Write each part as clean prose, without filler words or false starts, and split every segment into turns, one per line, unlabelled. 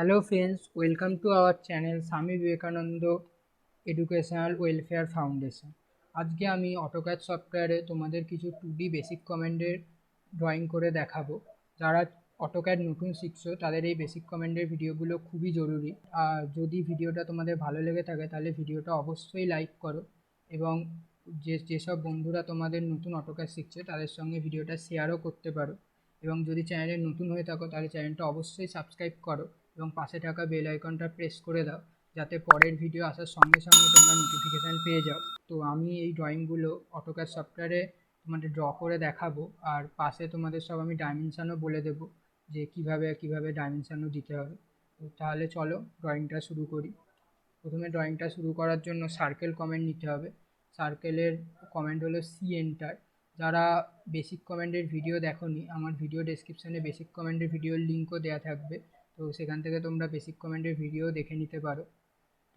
Hello friends, welcome to our channel Swami Vivekananda Educational Welfare Foundation. আজকে আমি AutoCAD সফটওয়্যারে তোমাদের কিছু 2D বেসিক কমান্ডের ড্রয়িং করে দেখাবো। যারা অটোক্যাড নতুন শিখছো তাদের এই বেসিক কমান্ডের ভিডিওগুলো খুবই জরুরি। আর যদি ভিডিওটা তোমাদের ভালো লেগে থাকে তাহলে ভিডিওটা অবশ্যই লাইক করো এবং যেসব বন্ধুরা তোমাদের নতুন অটোক্যাড শিখছে তাদের সঙ্গে ভিডিওটা শেয়ারও করতে পারো। এবং যদি চ্যানেলে নতুন হয়ে থাকো তাহলে চ্যানেলটা অবশ্যই সাবস্ক্রাইব করো এবং পাশে থাকা বেল আইকনটা প্রেস করে দাও যাতে পরের ভিডিও আসার সঙ্গে সঙ্গে তোমরা নোটিফিকেশান পেয়ে যাও। তো আমি এই ড্রয়িংগুলো অটোক্যাড সফটওয়্যারে তোমাদের ড্র করে দেখাবো, আর পাশে তোমাদের সব আমি ডাইমেনশানও বলে দেবো যে কীভাবে ডাইমেনশানও দিতে হবে। তো তাহলে চলো ড্রয়িংটা শুরু করি। প্রথমে ড্রয়িংটা শুরু করার জন্য সার্কেল কমেন্ট নিতে হবে। সার্কেলের কমেন্ট হলো সি এন্টার। যারা বেসিক কমেন্টের ভিডিও দেখোনি, আমার ভিডিও ডেসক্রিপশানে বেসিক কমেন্টের ভিডিওর লিঙ্কও দেওয়া থাকবে, তো সেখান থেকে তোমরা বেসিক কমেন্টের ভিডিও দেখে নিতে পারো।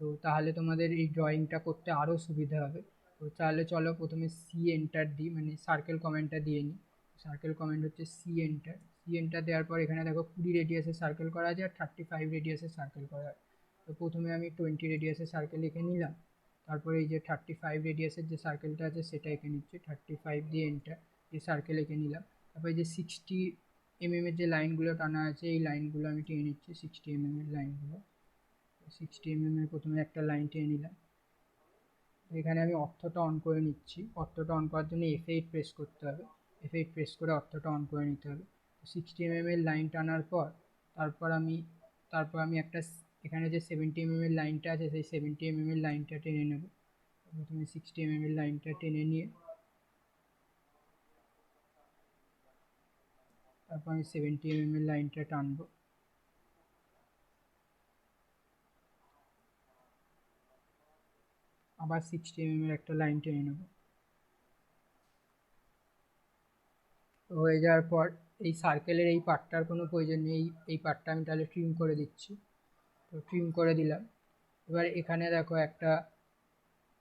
তো তাহলে তোমাদের এই ড্রয়িংটা করতে আরও সুবিধা হবে। তো তাহলে চলো প্রথমে সি এন্টার দিই, মানে সার্কেল কমেন্টটা দিয়ে নিই। সার্কেল কমেন্ট হচ্ছে সি এন্টার। সি এন্টার দেওয়ার পর এখানে দেখো 20 রেডিয়াসের সার্কেল করা আছে আর 35 রেডিয়াসের সার্কেল করা আছে। তো প্রথমে আমি 20 রেডিয়াসের সার্কেল এঁকে নিলাম, তারপরে এই যে 35 রেডিয়াসের যে সার্কেলটা আছে সেটা এঁকে নিচ্ছি। 35 দিয়ে এন্টার দিয়ে সার্কেল এঁকে নিলাম। তারপরে যে 60 এর যে লাইনগুলো টানা আছে এই লাইনগুলো আমি টেনে নিচ্ছি, 60 এর লাইনগুলো। 60 এর প্রথমে একটা লাইন টেনে নিলাম। এখানে আমি অর্থটা অন করে নিচ্ছি। অর্থটা অন করার জন্য F8 প্রেস করতে হবে। F8 প্রেস করে অর্থটা অন করে নিতে হবে। 60 এর লাইন টানার পর তারপর আমি একটা এখানে যে 70 এর লাইনটা আছে সেই 70 এর লাইনটা টেনে নেব। প্রথমে 60 এর লাইনটা টেনে নিয়ে তারপর আমি 70 এর লাইনটা টানবো। আবার 60 এর একটা লাইন টেনে নেব। তো হয়ে যাওয়ার পর এই সার্কেলের এই পার্টটার কোনো প্রয়োজন নেই, এই পার্টটা আমি তাহলে ট্রিম করে দিচ্ছি। তো ট্রিম করে দিলাম। এবার এখানে দেখো একটা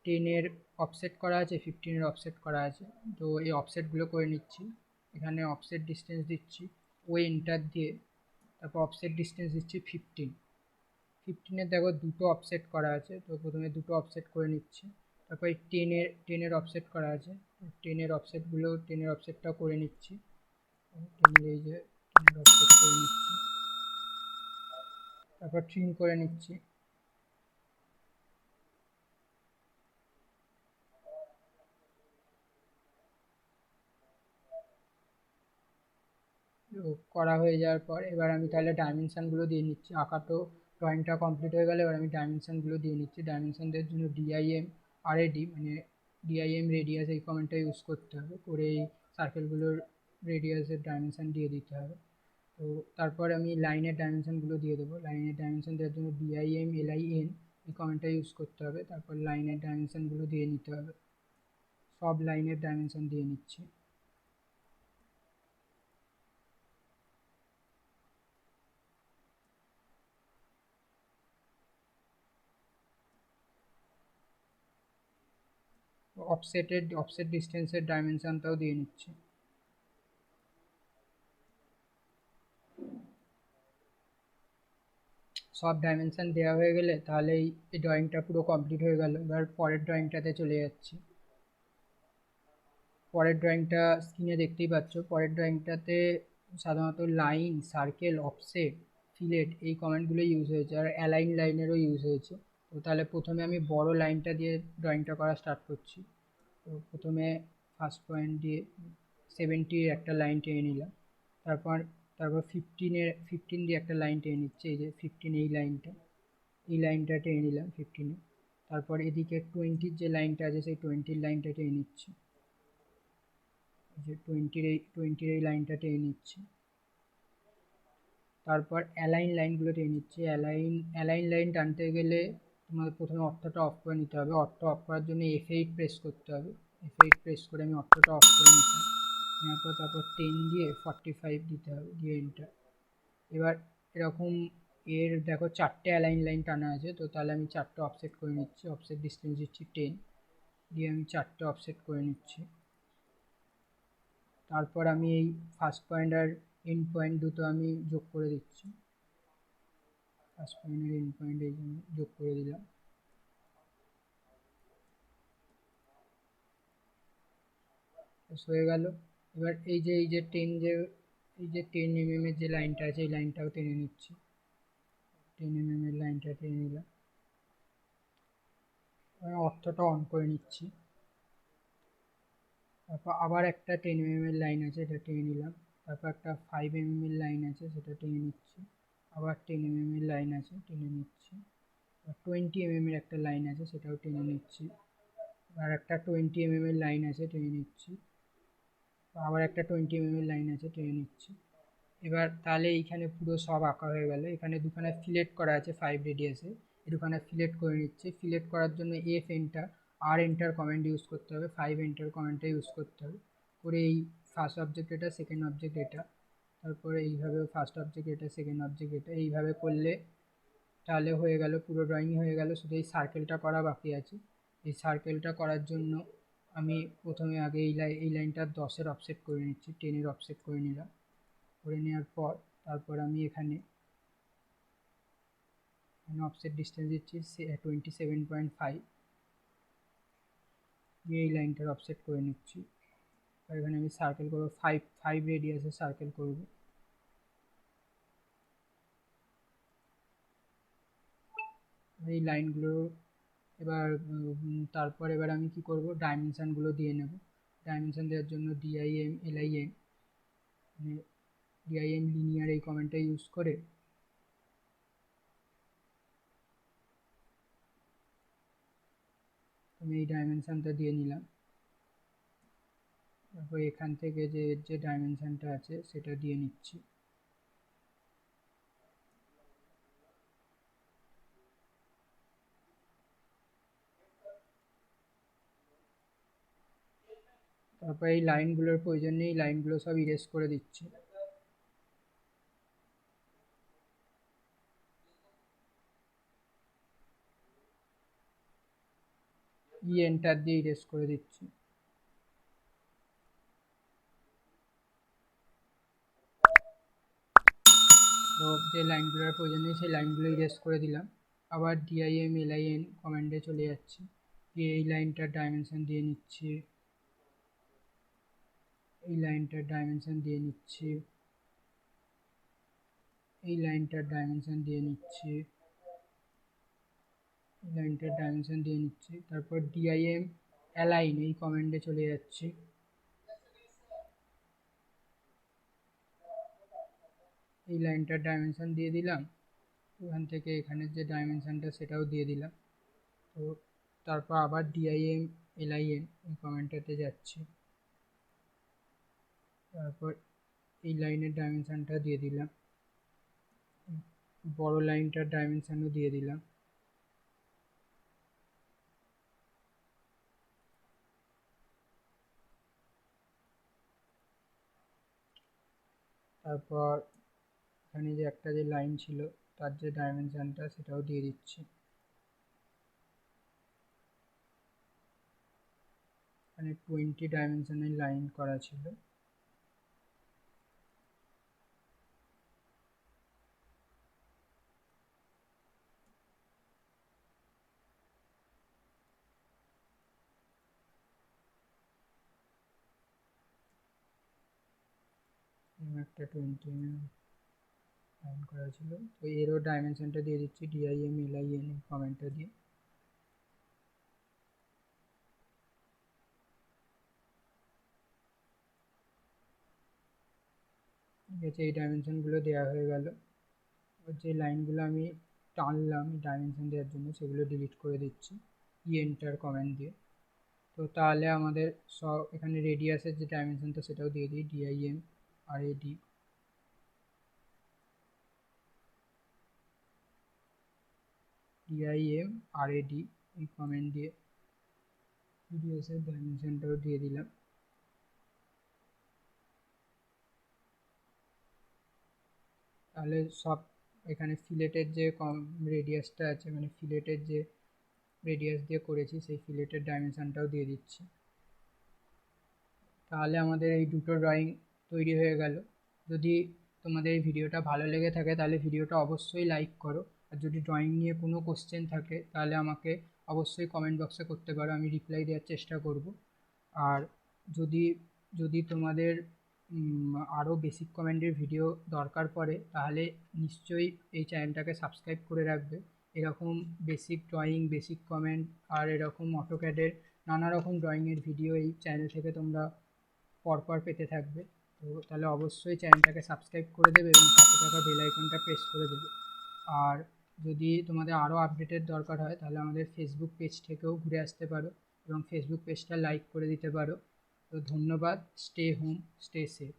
10-এর অফসেট করা আছে, 15-এর অফসেট করা আছে। তো এই অফসেটগুলো করে নিচ্ছি। এখানে অফসেট ডিস্টেন্স দিচ্ছি ও এন্টার দিয়ে, তারপর অফসেট ডিস্টেন্স দিচ্ছি 15। 15-এর দেখো দুটো অফসেট করা আছে, তো প্রথমে দুটো অফসেট করে নিচ্ছি। তারপর এই 10-এর অফসেট করা আছে, 10-এর অফসেটটাও করে নিচ্ছি। 10-এর এই যে 10-এর অফসেট করে নিচ্ছি, তারপর ট্রিম করে নিচ্ছি। করা হয়ে যাওয়ার পর এবার আমি তাহলে ডাইমেনশানগুলো দিয়ে নিচ্ছি। আঁকা তো ড্রয়িংটা কমপ্লিট হয়ে গেলে এবার আমি ডাইমেনশানগুলো দিয়ে নিচ্ছি। ডাইমেনশান দেওয়ার জন্য ডিআইএম আরএডি মানে ডিআইএম রেডিয়াস এই কমেন্টটা ইউজ করতে হবে, করে এই সার্কেলগুলোর রেডিয়াসের ডাইমেনশান দিয়ে দিতে হবে। তো তারপর আমি লাইনের ডাইমেনশানগুলো দিয়ে দেবো। লাইনের ডাইমেনশান দেওয়ার জন্য ডিআইএম এলআইএন এই কমেন্টটা ইউজ করতে হবে। তারপর লাইনের ডাইমেনশানগুলো দিয়ে নিতে হবে। সব লাইনের ডাইমেনশান দিয়ে নিচ্ছি। অফসেট ডিস্টেন্সের ডাইমেনশানটাও দিয়ে নিচ্ছি। সব ডাইমেনশান দেওয়া হয়ে গেলে তাহলে এই ড্রয়িংটা পুরো কমপ্লিট হয়ে গেল। এবার পরের ড্রয়িংটাতে চলে যাচ্ছি। পরের ড্রয়িংটা স্ক্রিনে দেখতেই পাচ্ছ। পরের ড্রয়িংটাতে সাধারণত লাইন, সার্কেল, অফসেট, ফিলেট এই কমেন্টগুলো ইউজ হয়েছে, আর অ্যালাইন লাইনেরও ইউজ হয়েছে। তো তাহলে প্রথমে আমি বড় লাইনটা দিয়ে ড্রয়িংটা করা স্টার্ট করছি। তো প্রথমে ফার্স্ট পয়েন্ট দিয়ে 70 একটা লাইন টেনে নিলাম। তারপর 15 দিয়ে একটা লাইন টেনে নিচ্ছে, এই যে 15 এই লাইনটা টেনে নিলাম 15-এ। তারপর এদিকে 20-র যে লাইনটা আছে সেই 20-র লাইনটা টেনে নিচ্ছি, যে 20-র এই লাইনটা টেনে নিচ্ছি। তারপর অ্যালাইন লাইনগুলো টেনে নিচ্ছি। অ্যালাইন লাইন টানতে গেলে তোমাদের প্রথমে অর্থটা অফ করে নিতে হবে। অর্থ অফ করার জন্য F8 প্রেস করতে হবে। F8 প্রেস করে আমি অর্থটা অফ করে নিচ্ছি। নেওয়ার পর তারপর 10 দিয়ে 45 দিতে হবে, দিয়ে এন্টার। এবার এরকম এর দেখো 4টে অ্যালাইন লাইন টানা আছে, তো তাহলে আমি 4টে অফসেট করে নিচ্ছি। অফসেট ডিস্টেন্স দিচ্ছি 10, দিয়ে আমি 4টে অফসেট করে নিচ্ছি। তারপর আমি এই ফার্স্ট পয়েন্ট আর এন্ড পয়েন্ট দুটো আমি যোগ করে দিচ্ছি। ফার্স্ট পয়েন্টের এন্ড পয়েন্ট এই যোগ করে দিলাম। হয়ে গেল। এবার এই যে 10 mm এর যে লাইনটা আছে এই লাইনটাও টেনে নিচ্ছি, 10 mm এর লাইনটা টেনে নিলাম। অর্থটা অন করে নিচ্ছি। তারপর আবার একটা 10 mm এর লাইন আছে, এটা টেনে নিলাম। তারপর একটা 5 mm এর লাইন আছে, সেটা টেনে নিচ্ছি। আবার 10 mm এর লাইন আছে, টেনে নিচ্ছি। 20 mm এর একটা লাইন আছে, সেটাও টেনে নিচ্ছি। আর একটা 20 mm এর লাইন আছে, টেনে নিচ্ছি। আবার একটা 20 mm এর লাইন আছে, টেনে নিচ্ছি। এবার তাহলে এইখানে পুরো সব আঁকা হয়ে গেল। এখানে দুখানে ফিলেট করা আছে 5 রেডিয়াসে, এই দুখানে ফিলেট করে নিচ্ছি। ফিলেট করার জন্য এফ এন্টার আর এন্টার কমেন্ট ইউজ করতে হবে, 5 এন্টার কমেন্টটা ইউজ করতে হবে। করে এই ফার্স্ট অবজেক্ট এটা, সেকেন্ড অবজেক্ট এটা, তারপরে এইভাবে ফার্স্ট অবজেক্ট এটা, সেকেন্ড অবজেক্ট এটা, এইভাবে করলে তাহলে হয়ে গেল, পুরো ড্রয়িং হয়ে গেল। শুধু এই সার্কেলটা করা বাকি আছে। এই সার্কেলটা করার জন্য আমি প্রথমে আগে এই লাইনটা 10-এর অফসেট করে নিচ্ছি, 10-এর অফসেট করে নিলাম। করে নেওয়ার পর তারপর আমি এখানে অফসেট ডিস্টেন্স দিচ্ছি 27.5, দিয়ে এই লাইনটার অফসেট করে নিচ্ছি। এখানে আমি সার্কেল করবো, 5 রেডিয়াসে সার্কেল করব। এই লাইনগুলো তারপর এবার আমি কি করব, ডাইমেনশানগুলো দিয়ে নেব। ডাইমেনশান দেওয়ার জন্য ডিআইএম লিনিয়ার এই কমেন্টটা ইউজ করে আমি এই ডাইমেনশানটা দিয়ে নিলাম। তারপর এখান থেকে যে ডাইমেনশানটা আছে সেটা দিয়ে নিচ্ছি। তারপর এই লাইনগুলোর প্রয়োজন নেই, লাইনগুলো সব ইরেজ করে দিচ্ছি। এন্টার দিয়ে ইরেজ করে দিচ্ছি। তো যে লাইনগুলোর প্রয়োজন নেই সেই লাইনগুলো ইরেজ করে দিলাম। আবার LIN কমান্ডে চলে যাচ্ছি, দিয়ে এই লাইনটার ডাইমেনশন দিয়ে নিচ্ছি, এই লাইনটার ডাইমেনশন দিয়ে নিচ্ছি, এই লাইনটার ডাইমেনশন দিয়ে নিচ্ছি, এই লাইনটার ডাইমেনশন দিয়ে নিচ্ছি। তারপর অ্যালাইন এই কমান্ডে চলে যাচ্ছি, এই লাইনটার ডাইমেনশন দিয়ে দিলাম। ওখান থেকে এখানের যে ডাইমেনশনটা সেটাও দিয়ে দিলাম। তো তারপর আবার LIN এই কমেন্টটাতে যাচ্ছি, তারপর এই লাইনের ডাইমেনশনটা দিয়ে দিলাম, বড় লাইনটার ডাইমেনশনও দিয়ে দিলাম। তারপর এখানে যে একটা যে লাইন ছিল তার যে ডাইমেনশনটা সেটাও দিয়ে দিচ্ছি। এখানে 20 ডাইমেনশনের লাইন করা ছিল, একটা 20 লাইন করা ছিল। তো এরও ডাইমেনশনটা দিয়ে দিচ্ছি LIN কমেন্টটা দিয়ে। ঠিক আছে, এই ডাইমেনশনগুলো দেওয়া হয়ে গেল। যে লাইনগুলো আমি টানলাম ডাইমেনশন দেওয়ার জন্য সেগুলো ডিলিট করে দিচ্ছি এন্টার কমেন্ট দিয়ে। তো তাহলে আমাদের সব এখানে রেডিয়াসের যে ডাইমেনশনটা সেটাও দিয়ে দিই DIM RAD এই কমেন্ট দিয়ে রেডিয়াসের ডাইমেনশনটাও দিয়ে দিলাম। তাহলে সব এখানে ফিলেটের যে রেডিয়াসটা আছে, মানে ফিলেটের যে রেডিয়াস দিয়ে করেছি সেই ফিলেটের ডাইমেনশনটাও দিয়ে দিচ্ছি। তাহলে আমাদের এই দুটো ড্রয়িং তৈরি হয়ে গেল। যদি তোমাদের এই ভিডিওটা ভালো লেগে থাকে তাহলে ভিডিওটা অবশ্যই লাইক করো আর যদি ড্রয়িং নিয়ে কোনো কোশ্চেন থাকে তাহলে আমাকে অবশ্যই কমেন্ট বক্সে করতে পারো, আমি রিপ্লাই দেওয়ার চেষ্টা করব। আর যদি যদি তোমাদের আরও বেসিক কমেন্টের ভিডিও দরকার পড়ে তাহলে নিশ্চয়ই এই চ্যানেলটাকে সাবস্ক্রাইব করে রাখবে। এরকম বেসিক ড্রয়িং, বেসিক কমেন্ট আর এরকম অটোক্যাডের নানা রকম ড্রয়িংয়ের ভিডিও এই চ্যানেল থেকে তোমরা পরপর পেতে থাকবে। তো তাহলে অবশ্যই চ্যানেলটাকে সাবস্ক্রাইব করে দেবে এবং পাশে থাকা বেল আইকনটা প্রেস করে দেবে। আর যদি তোমাদের আরও আপডেটের দরকার হয় তাহলে আমাদের ফেসবুক পেজ থেকেও ঘুরে আসতে পারো এবং ফেসবুক পেজটা লাইক করে দিতে পারো। তো ধন্যবাদ। Stay home, stay safe.